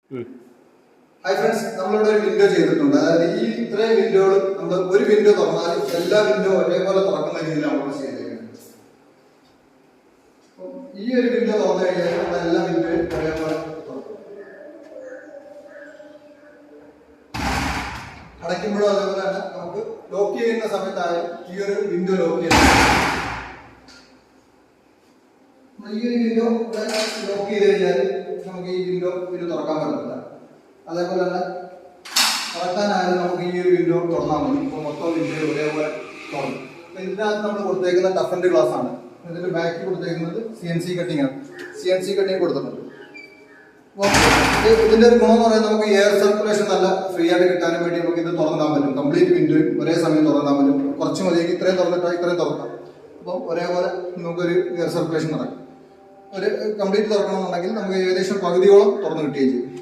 Hi friends, നമ്മളിവിടെ ഒരു window ചെയ്തിട്ടുണ്ട്. അതായത് ഈ ഇത്രയും വിൻഡോകൾ നമ്മൾ ഒരു വിൻഡോ തുറന്നാൽ എല്ലാ വിൻഡോ ഒരേപോലെ തുറക്കുന്ന രീതിയിലാണ് നമ്മൾ ചെയ്തിരിക്കുന്നത്. ഈ ഒരു വിൻഡോ തുറന്നു കഴിഞ്ഞാൽ നമ്മൾ എല്ലാ വിൻഡോയും ഒരേപോലെ തുറക്കും. അടയ്ക്കുമ്പോഴും അതേപോലെ തന്നെ നമുക്ക് ലോക്ക് ചെയ്യുന്ന സമയത്തായാലും ഈ ഒരു വിൻഡോ ലോക്ക് ചെയ്യണം. ഈ ഒരു വിൻഡോ ലോക്ക് ചെയ്ത് കഴിഞ്ഞാൽ നമുക്ക് ഈ വിൻഡോ പിന്നെ തുറക്കാൻ പറ്റില്ല. അതേപോലെ തന്നെ തുറക്കാനായാലും നമുക്ക് ഈ ഒരു വിൻഡോ തുറന്നാൽ മതി. ഇപ്പോൾ മൊത്തം വിൻഡോ ഒരേപോലെ തുറന്നു. അപ്പോൾ ഇതിനകത്ത് നമ്മൾ കൊടുത്തേക്കുന്ന ടഫൻഡ് ഗ്ലാസ് ആണ്. ഇതിന്റെ ബാക്ക് കൊടുത്തേക്കുന്നത് CNC കട്ടിംഗ് ആണ്. CNC കട്ടിംഗ് കൊടുത്തിട്ടുണ്ട്. ഇതിന്റെ ഒരു ഗുണം എന്ന് പറയുന്നത് നമുക്ക് എയർ സർക്കുലേഷൻ നല്ല ഫ്രീ ആയിട്ട് കിട്ടാനും വേണ്ടി നമുക്ക് ഇത് തുറന്നാൻ പറ്റും. കംപ്ലീറ്റ് വിൻഡോയും ഒരേ സമയം തുറന്നാൻ പറ്റും. കുറച്ച് മതിയെങ്കിൽ ഇത്രയും തുറന്നിട്ടാൽ ഇത്രയും തുറക്കാം. അപ്പം ഒരേപോലെ നമുക്കൊരു എയർ സർക്കുലേഷൻ നടക്കും. ഒരു കംപ്ലീറ്റ് തുറക്കണമെന്നുണ്ടെങ്കിൽ നമുക്ക് ഏകദേശം പകുതിയോളം തുറന്നു കിട്ടുകയും ചെയ്യും.